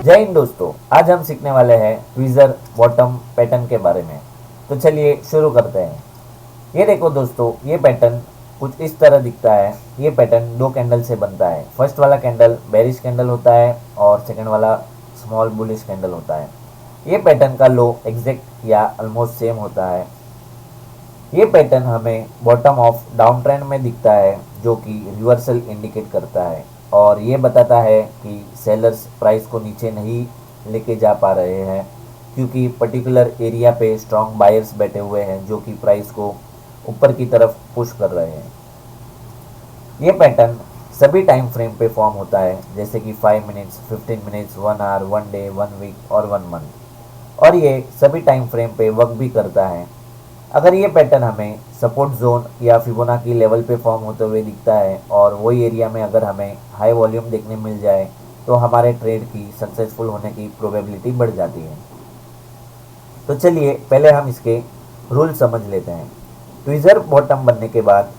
जय हिंद दोस्तों, आज हम सीखने वाले हैं ट्वीजर बॉटम पैटर्न के बारे में। तो चलिए शुरू करते हैं। ये देखो दोस्तों, ये पैटर्न कुछ इस तरह दिखता है। ये पैटर्न दो कैंडल से बनता है। फर्स्ट वाला कैंडल बेरिश कैंडल होता है और सेकंड वाला स्मॉल बुलिश कैंडल होता है। ये पैटर्न का लो एग्जैक्ट या ऑलमोस्ट सेम होता है। ये पैटर्न हमें बॉटम ऑफ डाउन ट्रेंड में दिखता है, जो कि रिवर्सल इंडिकेट करता है और ये बताता है कि सेलर्स प्राइस को नीचे नहीं लेके जा पा रहे हैं, क्योंकि पर्टिकुलर एरिया पे स्ट्रॉन्ग बायर्स बैठे हुए हैं जो कि प्राइस को ऊपर की तरफ पुश कर रहे हैं। ये पैटर्न सभी टाइम फ्रेम पे फॉर्म होता है, जैसे कि 5 minutes, 15 minutes, 1 hour, 1 day, 1 week और 1 मंथ, और ये सभी टाइम फ्रेम पे वर्क भी करता है। अगर ये पैटर्न हमें सपोर्ट जोन या फिबोनाची लेवल पे फॉर्म होते हुए दिखता है और वही एरिया में अगर हमें हाई वॉल्यूम देखने मिल जाए तो हमारे ट्रेड की सक्सेसफुल होने की प्रोबेबिलिटी बढ़ जाती है। तो चलिए पहले हम इसके रूल समझ लेते हैं। ट्वीजर बॉटम बनने के बाद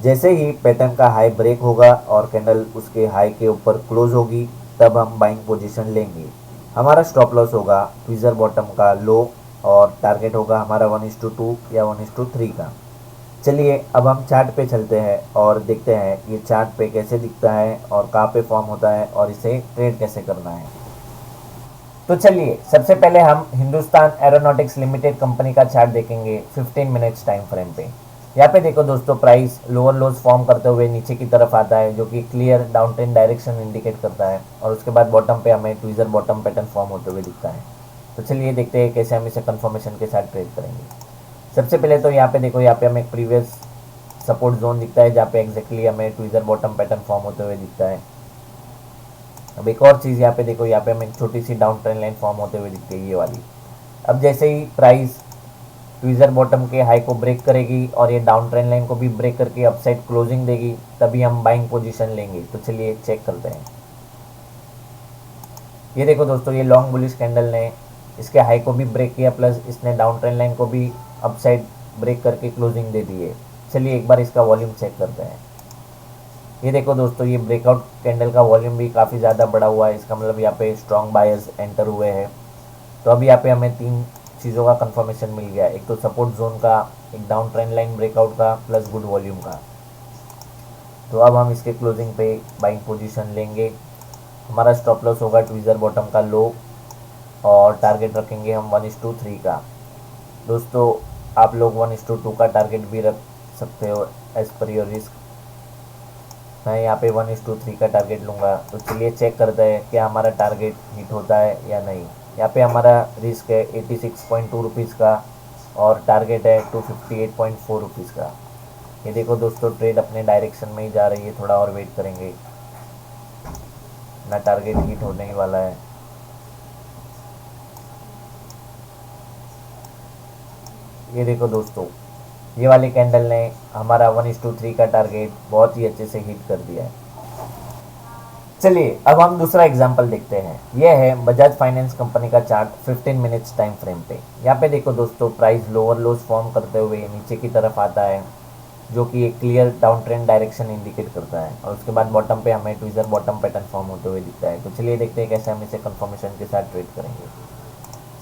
जैसे ही पैटर्न का हाई ब्रेक होगा और कैंडल उसके हाई के ऊपर क्लोज होगी, तब हम बाइंग पोजीशन लेंगे। हमारा स्टॉप लॉस होगा ट्वीजर बॉटम का लो और टारगेट होगा हमारा 1:2 या 1:3 का। चलिए अब हम चार्ट पे चलते हैं और देखते हैं ये चार्ट पे कैसे दिखता है और कहाँ पे फॉर्म होता है और इसे ट्रेड कैसे करना है। तो चलिए सबसे पहले हम हिंदुस्तान एरोनॉटिक्स लिमिटेड कंपनी का चार्ट देखेंगे 15 मिनट्स टाइम फ्रेम पे। यहाँ पे देखो दोस्तों, प्राइस लोअर लोज फॉर्म करते हुए नीचे की तरफ आता है, जो कि clear down trend direction indicate करता है, और उसके बाद बॉटम पे हमें ट्वीजर बॉटम पैटर्न फॉर्म होते हुए दिखता है। तो चलिए देखते हैं कैसे हम इसे कंफर्मेशन के साथ ट्रेड करेंगे। सबसे पहले तो यहाँ पे देखो, यहाँ पे हमें एक प्रीवियस सपोर्ट जोन दिखता है, जहाँ पे एग्जैक्टली हमें ट्वीजर बॉटम पैटर्न फॉर्म होते हुए दिखता है। अब एक और चीज़ यहाँ पे देखो, यहाँ पे हमें एक छोटी सी डाउन ट्रेंड लाइन फॉर्म होते हुए दिखती है, ये वाली। अब जैसे ही प्राइस ट्वीजर बॉटम के हाई को ब्रेक करेगी और ये डाउन ट्रेंड लाइन को भी ब्रेक करके अपसाइड क्लोजिंग देगी, तभी हम बाइंग पोजीशन लेंगे। तो चलिए चेक करते हैं। ये देखो दोस्तों, ये लॉन्ग बुलिश कैंडल ने इसके हाई को भी ब्रेक किया, प्लस इसने डाउन ट्रेंड लाइन को भी अपसाइड ब्रेक करके क्लोजिंग दे दी है। चलिए एक बार इसका वॉल्यूम चेक करते हैं। ये देखो दोस्तों, ये ब्रेकआउट कैंडल का वॉल्यूम भी काफ़ी ज़्यादा बढ़ा हुआ है। इसका मतलब यहाँ पे स्ट्रॉन्ग बायर्स एंटर हुए हैं। तो अभी यहाँ पे हमें तीन चीज़ों का कंफर्मेशन मिल गया, एक तो सपोर्ट जोन का, एक डाउन ट्रेंड लाइन ब्रेकआउट का, प्लस गुड वॉल्यूम का। तो अब हम इसके क्लोजिंग पे बाइंग पोजीशन लेंगे। हमारा स्टॉप लॉस होगा ट्वीजर बॉटम का लो और टारगेट रखेंगे हम 1:3 का। दोस्तों आप लोग 1:2 का टारगेट भी रख सकते हो एज पर योर रिस्क। मैं यहाँ पे 1:3 का टारगेट लूँगा। तो चलिए चेक करते हैं कि हमारा टारगेट हिट होता है या नहीं। यहाँ पे हमारा रिस्क है 86.2 रुपीज़ का और टारगेट है 258.4 रुपीज़ का। ये देखो दोस्तों, ट्रेड अपने डायरेक्शन में ही जा रही है। थोड़ा और वेट करेंगे, ना टारगेट हिट होने ही वाला है। ये देखो दोस्तों, ये वाली कैंडल ने हमारा 1:3 का टारगेट बहुत ही अच्छे से हिट कर दिया है। चलिए अब हम दूसरा एग्जांपल देखते हैं। यह है बजाज फाइनेंस कंपनी का चार्ट 15 मिनट्स टाइम फ्रेम पे। यहाँ पे देखो दोस्तों, प्राइस लोअर लोज फॉर्म करते हुए नीचे की तरफ आता है, जो कि एक clear down trend direction indicate करता है, और उसके बाद बॉटम पे हमें ट्वीजर बॉटम पैटर्न फॉर्म होते हुए दिखता है। तो चलिए देखते हैं कैसे हम इसे कंफर्मेशन के साथ ट्रेड करेंगे।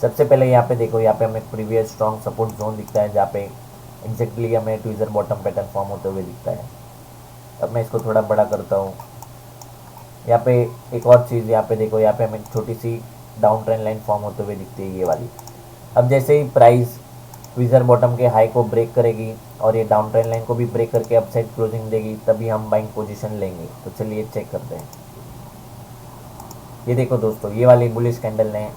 सबसे पहले यहाँ पे देखो, यहाँ पे हमें एक प्रीवियस स्ट्रॉन्ग सपोर्ट जोन दिखता है, जहाँ पे एग्जैक्टली हमें ट्वीजर बॉटम पैटर्न फॉर्म होते हुए दिखता है। अब मैं इसको थोड़ा बड़ा करता हूँ। यहाँ पे एक और चीज़, यहाँ पे देखो, यहाँ पे हमें छोटी सी डाउन ट्रेंड लाइन फॉर्म होते हुए दिखती है, ये वाली। अब जैसे ही प्राइस ट्वीजर बॉटम के हाई को ब्रेक करेगी और ये डाउन ट्रेंड लाइन को भी ब्रेक करके अपसाइड क्लोजिंग देगी, तभी हम बाइंग पोजीशन लेंगे। तो चलिए चेक करते हैं। ये देखो दोस्तों, ये वाली बुलिश कैंडल ने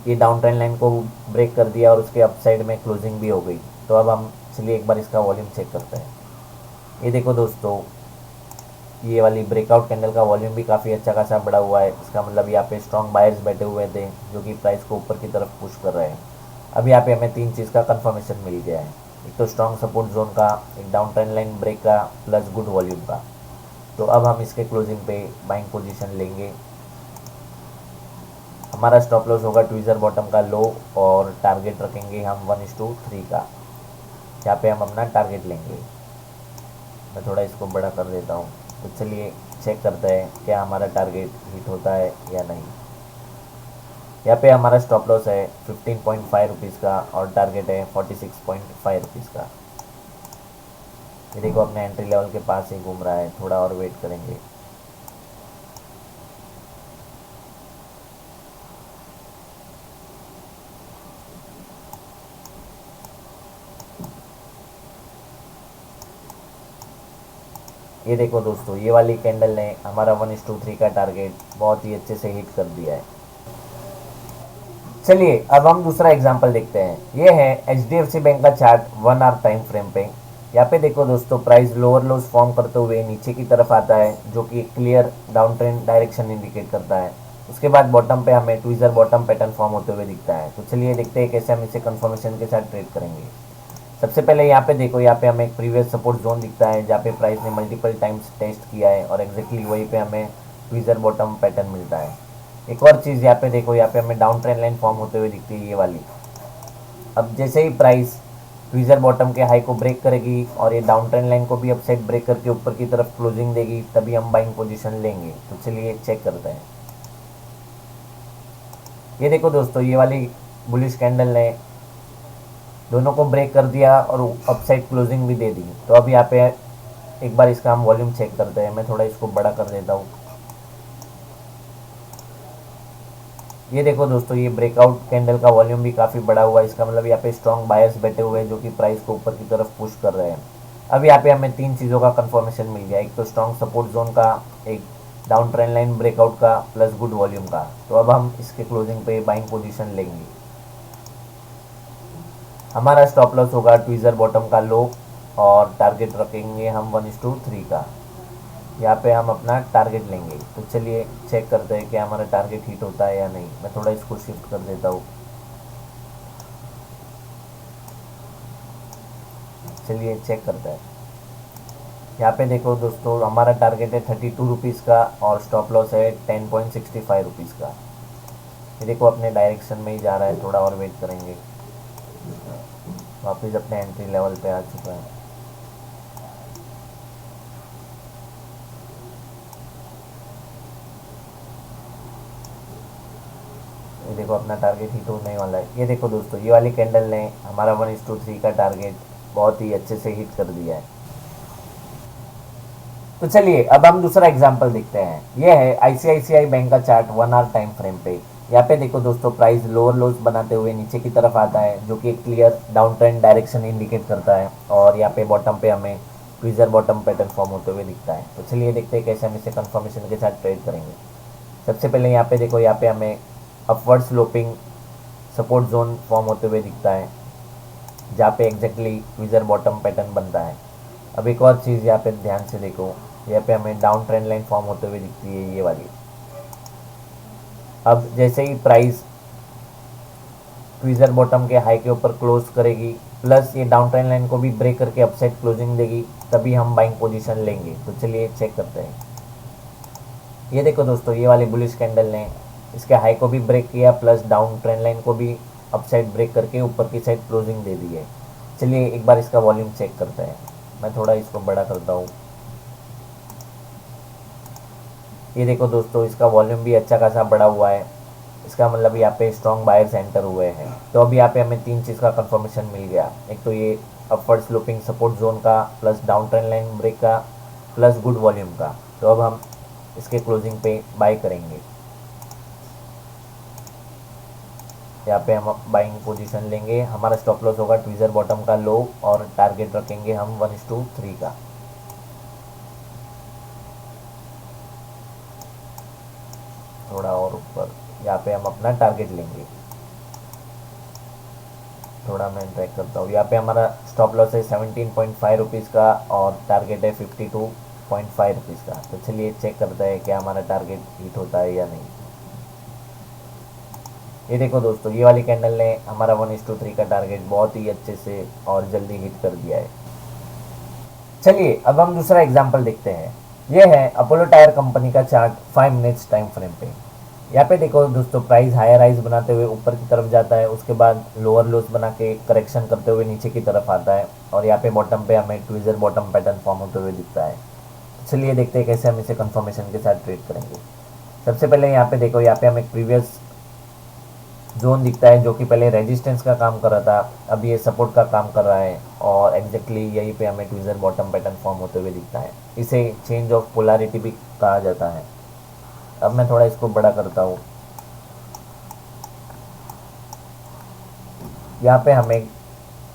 ये डाउन ट्रेंड लाइन को ब्रेक कर दिया और उसके अपसाइड में क्लोजिंग भी हो गई। तो अब हम चलिए एक बार इसका वॉल्यूम चेक करते हैं। ये देखो दोस्तों, ये वाली ब्रेकआउट कैंडल का वॉल्यूम भी काफ़ी अच्छा खासा बढ़ा हुआ है। इसका मतलब यहाँ पे स्ट्रॉन्ग बायर्स बैठे हुए थे, जो कि प्राइस को ऊपर की तरफ पुश कर रहे हैं। अब यहाँ पे हमें तीन चीज़ का कंफर्मेशन मिल गया है, एक तो स्ट्रॉन्ग सपोर्ट जोन का, एक डाउन ट्रेंड लाइन ब्रेक का, प्लस गुड वॉल्यूम का। तो अब हम इसके क्लोजिंग पे बाइंग पोजीशन लेंगे। हमारा स्टॉप लॉस होगा ट्वीजर बॉटम का लो और टारगेट रखेंगे हम 1:3 का। यहाँ पे हम अपना टारगेट लेंगे। मैं थोड़ा इसको बड़ा कर देता हूँ। तो चलिए चेक करते हैं क्या हमारा टारगेट हिट होता है या नहीं। यहाँ पे हमारा स्टॉप लॉस है 15.5 रुपीज़ का और टारगेट है 46.5 रुपीज़ का। ये देखो अपने एंट्री लेवल के पास ही घूम रहा है, थोड़ा और वेट करेंगे। ये देखो दोस्तों, ये वाली कैंडल ने हमारा 1:3 का टारगेट बहुत ही अच्छे से हिट कर दिया है। चलिए अब हम दूसरा एग्जांपल देखते हैं। ये है HDFC बैंक का चार्ट 1 आवर टाइम फ्रेम पे। यहाँ पे देखो दोस्तों, प्राइस लोअर लोज फॉर्म करते हुए नीचे की तरफ आता है, जो कि clear down trend direction indicate करता है। उसके बाद बॉटम पे हमें ट्विजर बॉटम पैटर्न फॉर्म होते हुए दिखता है। तो चलिए देखते हैं कैसे हम इसे कंफर्मेशन के साथ ट्रेड करेंगे। सबसे पहले यहाँ पे देखो, यहाँ पे हमें एक प्रीवियस सपोर्ट जोन दिखता है जहाँ पे प्राइस ने मल्टीपल टाइम्स टेस्ट किया है और एग्जैक्टली वहीं पे हमें ट्विजर बॉटम पैटर्न मिलता है। एक और चीज़ यहाँ पे देखो, यहाँ पे हमें डाउन ट्रेंड लाइन फॉर्म होते हुए दिखती है, ये वाली। अब जैसे ही प्राइस ट्विजर बॉटम के हाई को ब्रेक करेगी और ये डाउन ट्रेंड लाइन को भी अपसाइड ब्रेक करके ऊपर की तरफ क्लोजिंग देगी, तभी हम बाइंग पोजीशन लेंगे। तो चलिए चेक करते हैं। ये देखो दोस्तों, ये वाली बुलिश कैंडल ने दोनों को ब्रेक कर दिया और अपसाइड क्लोजिंग भी दे दी। तो अब यहाँ पे एक बार इसका हम वॉल्यूम चेक करते हैं। मैं थोड़ा इसको बड़ा कर देता हूँ। ये देखो दोस्तों, ये ब्रेकआउट कैंडल का वॉल्यूम भी काफ़ी बड़ा हुआ है। इसका मतलब यहाँ पे स्ट्रॉन्ग बायर्स बैठे हुए हैं जो कि प्राइस को ऊपर की तरफ पुश कर रहे हैं। अब यहाँ पे हमें तीन चीज़ों का कंफर्मेशन मिल गया, एक तो स्ट्रॉन्ग सपोर्ट जोन का, एक डाउन ट्रेंड लाइन ब्रेकआउट का, प्लस गुड वॉल्यूम का। तो अब हम इसके क्लोजिंग पे बाइंग पोजीशन लेंगे। हमारा स्टॉप लॉस होगा ट्विजर बॉटम का लो और टारगेट रखेंगे हम 1:3 का। यहाँ पे हम अपना टारगेट लेंगे। तो चलिए चेक करते हैं कि हमारा टारगेट हिट होता है या नहीं। मैं थोड़ा इसको शिफ्ट कर देता हूँ। चलिए चेक करते हैं। यहाँ पे देखो दोस्तों, हमारा टारगेट है 32 रुपीज़ का और स्टॉप लॉस है 10.65 रुपीज़ का। ये देखो अपने डायरेक्शन में ही जा रहा है, थोड़ा और वेट करेंगे। वापस अपने एंट्री लेवल पे आ चुका है। ये देखो अपना टारगेट हिट होने वाला है। ये देखो दोस्तों, ये वाली कैंडल ने हमारा 1:3 का टारगेट बहुत ही अच्छे से हिट कर दिया है। तो चलिए अब हम दूसरा एग्जांपल देखते हैं। ये है ICICI बैंक का चार्ट 1 आवर टाइम फ्रेम पे। यहाँ पे देखो दोस्तों, प्राइस लोअर लोज बनाते हुए नीचे की तरफ आता है, जो कि एक clear down trend direction indicate करता है। और यहाँ पे बॉटम पे हमें ट्विजर बॉटम पैटर्न फॉर्म होते हुए दिखता है। तो चलिए देखते हैं कैसे हम इसे कंफर्मेशन के साथ ट्रेड करेंगे। सबसे पहले यहाँ पे देखो, यहाँ पे हमें upward sloping support zone form होते हुए दिखता है, जहाँ पे एग्जैक्टली ट्विजर बॉटम पैटर्न बनता है। अब एक और चीज़ यहाँ पे ध्यान से देखो, यहाँ पे हमें डाउन ट्रेंड लाइन फॉर्म होते हुए दिखती है, ये वाली। अब जैसे ही प्राइस ट्विजर बॉटम के हाई के ऊपर क्लोज करेगी, प्लस ये डाउन ट्रेंड लाइन को भी ब्रेक करके अपसाइड क्लोजिंग देगी, तभी हम बाइंग पोजीशन लेंगे। तो चलिए चेक करते हैं। ये देखो दोस्तों, ये वाली बुलिश कैंडल ने इसके हाई को भी ब्रेक किया, प्लस डाउन ट्रेंड लाइन को भी अपसाइड ब्रेक करके ऊपर की साइड क्लोजिंग दे दी है। चलिए एक बार इसका वॉल्यूम चेक करते हैं। मैं थोड़ा इसको बड़ा करता हूँ। ये देखो दोस्तों, इसका वॉल्यूम भी अच्छा खासा बड़ा हुआ है। इसका मतलब यहाँ पे स्ट्रॉन्ग बायर्स एंटर हुए हैं। तो अभी यहाँ पे हमें तीन चीज़ का कंफर्मेशन मिल गया, एक तो ये अपवर्ड स्लोपिंग सपोर्ट जोन का, plus down trend line break का, प्लस गुड वॉल्यूम का। तो अब हम इसके क्लोजिंग पे बाई करेंगे। यहाँ पे हम बाइंग पोजीशन लेंगे। हमारा स्टॉप लॉस होगा ट्विजर बॉटम का लो और टारगेट रखेंगे हम 1:3 का। थोड़ा और ऊपर यहाँ पे हम अपना टारगेट लेंगे। थोड़ा मैं ट्रैक करता हूँ। यहाँ पे हमारा स्टॉप लॉस है 17.5 रुपीज़ का और टारगेट है 52.5 रुपीज़ का। तो चलिए चेक करते हैं क्या हमारा टारगेट हिट होता है या नहीं। ये देखो दोस्तों, ये वाली कैंडल ने हमारा 1:3 का टारगेट बहुत ही अच्छे से और जल्दी हिट कर दिया है। चलिए अब हम दूसरा एग्जांपल देखते हैं। ये है अपोलो टायर कंपनी का चार्ट 5 मिनट्स टाइम फ्रेम पे। यहाँ पे देखो दोस्तों, प्राइस हायर हाइज बनाते हुए ऊपर की तरफ जाता है, उसके बाद लोअर लोज बना के करेक्शन करते हुए नीचे की तरफ आता है और यहाँ पे बॉटम पे हमें ट्विजर बॉटम पैटर्न फॉर्म होते हुए दिखता है। चलिए देखते हैं कैसे हम इसे कंफर्मेशन के साथ ट्रेड करेंगे। सबसे पहले यहाँ पे देखो, यहाँ पे हम एक प्रीवियस जोन दिखता है जो कि पहले रेजिस्टेंस का काम कर रहा था, अब ये सपोर्ट का काम कर रहा है और एग्जैक्टली यहीं पे हमें ट्विज़र बॉटम पैटर्न फॉर्म होते हुए दिखता है। इसे चेंज ऑफ पोलैरिटी भी कहा जाता है। अब मैं थोड़ा इसको बड़ा करता हूँ। यहाँ पे हमें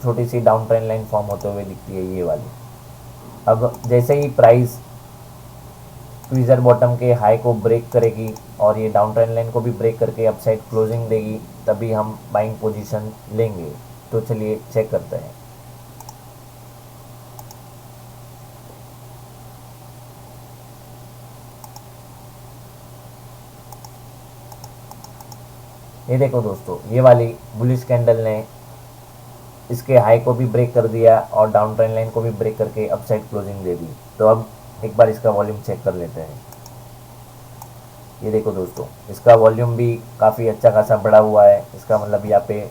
छोटी सी डाउन ट्रेंड लाइन फॉर्म होते हुए दिखती है, ये वाली। अब जैसे ही प्राइस ट्विज़र बॉटम के हाई को ब्रेक करेगी और ये डाउन ट्रेंड लाइन को भी ब्रेक करके अपसाइड क्लोजिंग देगी, तभी हम बाइंग पोजीशन लेंगे। तो चलिए चेक करते हैं। ये देखो दोस्तों, ये वाली बुलिश कैंडल ने इसके हाई को भी ब्रेक कर दिया और डाउन ट्रेंड लाइन को भी ब्रेक करके अपसाइड क्लोजिंग दे दी। तो अब एक बार इसका वॉल्यूम चेक कर लेते हैं। ये देखो दोस्तों, इसका वॉल्यूम भी काफ़ी अच्छा खासा बढ़ा हुआ है। इसका मतलब यहाँ पे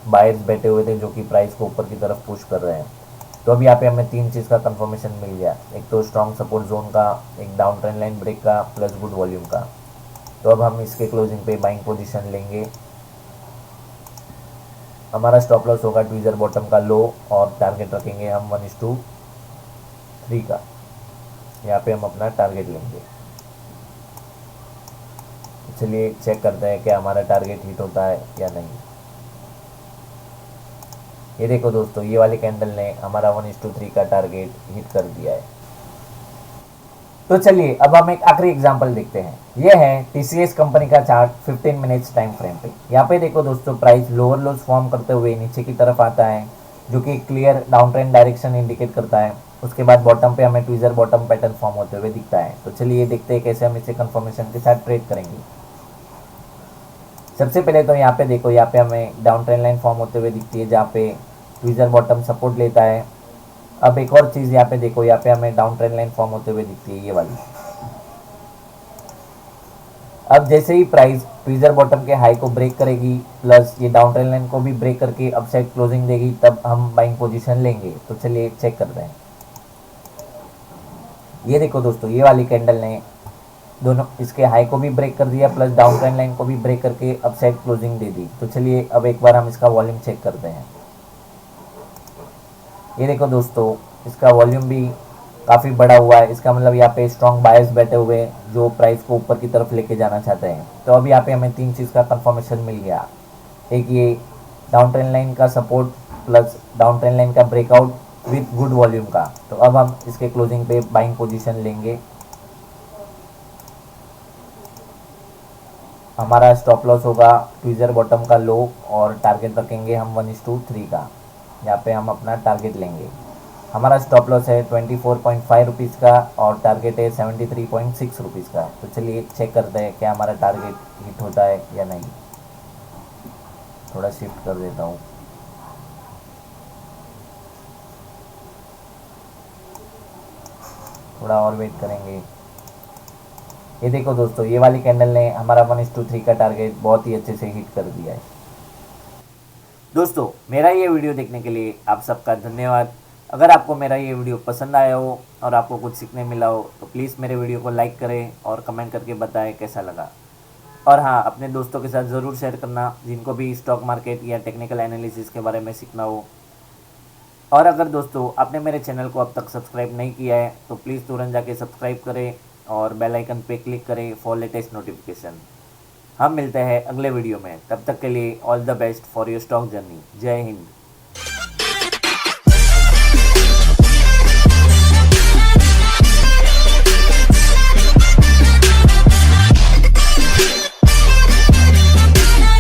बायर्स बैठे हुए थे जो कि प्राइस को ऊपर की तरफ पुश कर रहे हैं। तो अब यहाँ पे हमें तीन चीज़ का कंफर्मेशन मिल गया, एक तो स्ट्रॉन्ग सपोर्ट जोन का, एक डाउन ट्रेंड लाइन ब्रेक का, प्लस गुड वॉल्यूम का। तो अब हम इसके क्लोजिंग पे बाइंग पोजीशन लेंगे। हमारा स्टॉप लॉस होगा ट्विज़र बॉटम का लो और टारगेट रखेंगे हम 1:3 का। यहाँ पे हम अपना टारगेट लेंगे। चलिए चेक करते हैं कि हमारा टारगेट हिट होता है या नहीं। ये देखो दोस्तों, ये वाली कैंडल ने हमारा 1:3 का टारगेट हिट कर दिया है। तो चलिए अब हम एक आखिरी एग्जांपल देखते हैं। ये है टीसीएस कंपनी का चार्ट 15 मिनट्स टाइम फ्रेम पे। यहाँ पे देखो दोस्तों, प्राइस लोअर लोज फॉर्म करते हुए नीचे की तरफ आता है, जो कि clear down trend direction indicate करता है। उसके बाद बॉटम पे हमें ट्विज़र बॉटम पैटर्न फॉर्म होते हुए दिखता है। तो चलिए देखते हैं कैसे हम इसे कंफर्मेशन के साथ ट्रेड करेंगे। सबसे पहले तो यहाँ पे देखो, यहाँ पे हमें डाउन ट्रेंड लाइन फॉर्म होते हुए दिखती है जहाँ पे ट्विज़र बॉटम सपोर्ट लेता है। अब एक और चीज़ यहाँ पे देखो, यहाँ पे हमें डाउन ट्रेंड लाइन फॉर्म होते हुए दिखती है, ये वाली। अब जैसे ही प्राइस ट्विज़र बॉटम के हाई को ब्रेक करेगी प्लस ये डाउन ट्रेंड लाइन को भी ब्रेक करके अपसाइड क्लोजिंग देगी, तब हम बाइंग पोजीशन लेंगे। तो चलिए चेक करते हैं। ये देखो दोस्तों, ये वाली कैंडल ने दोनों इसके हाई को भी ब्रेक कर दिया प्लस डाउन ट्रेंड लाइन को भी ब्रेक करके अपसाइड क्लोजिंग दे दी। तो चलिए अब एक बार हम इसका वॉल्यूम चेक करते हैं। ये देखो दोस्तों, इसका वॉल्यूम भी काफ़ी बड़ा हुआ है। इसका मतलब यहाँ पे स्ट्रॉन्ग बायर्स बैठे हुए हैं जो प्राइस को ऊपर की तरफ लेके जाना चाहते हैं। तो अब यहाँ पे हमें तीन चीज़ का कंफर्मेशन मिल गया, एक ये डाउन ट्रेंड लाइन का support plus down trend line का ब्रेकआउट विथ गुड वॉल्यूम का। तो अब हम इसके क्लोजिंग पे बाइंग पोजीशन लेंगे। हमारा स्टॉप लॉस होगा ट्विज़र बॉटम का लो और टारगेट रखेंगे हम 1:3 का। यहाँ पे हम अपना टारगेट लेंगे। हमारा स्टॉप लॉस है 24.5 रुपीज़ का और टारगेट है 73.6 रुपीज़ का। तो चलिए चेक करते हैं क्या हमारा टारगेट हिट होता है या नहीं। थोड़ा शिफ्ट कर देता हूँ। थोड़ा और वेट करेंगे। ये देखो दोस्तों, ये वाली कैंडल ने हमारा 1:3 का टारगेट बहुत ही अच्छे से हिट कर दिया है। दोस्तों, मेरा ये वीडियो देखने के लिए आप सबका धन्यवाद। अगर आपको मेरा ये वीडियो पसंद आया हो और आपको कुछ सीखने मिला हो तो प्लीज़ मेरे वीडियो को लाइक करें और कमेंट करके बताएं कैसा लगा। और हाँ, अपने दोस्तों के साथ ज़रूर शेयर करना जिनको भी स्टॉक मार्केट या टेक्निकल एनालिसिस के बारे में सीखना हो। और अगर दोस्तों आपने मेरे चैनल को अब तक सब्सक्राइब नहीं किया है तो प्लीज़ तुरंत जाके सब्सक्राइब करें और बेल आइकन पे क्लिक करें फॉर लेटेस्ट नोटिफिकेशन। हम मिलते हैं अगले वीडियो में, तब तक के लिए all the best for your stock journey. जय हिंद।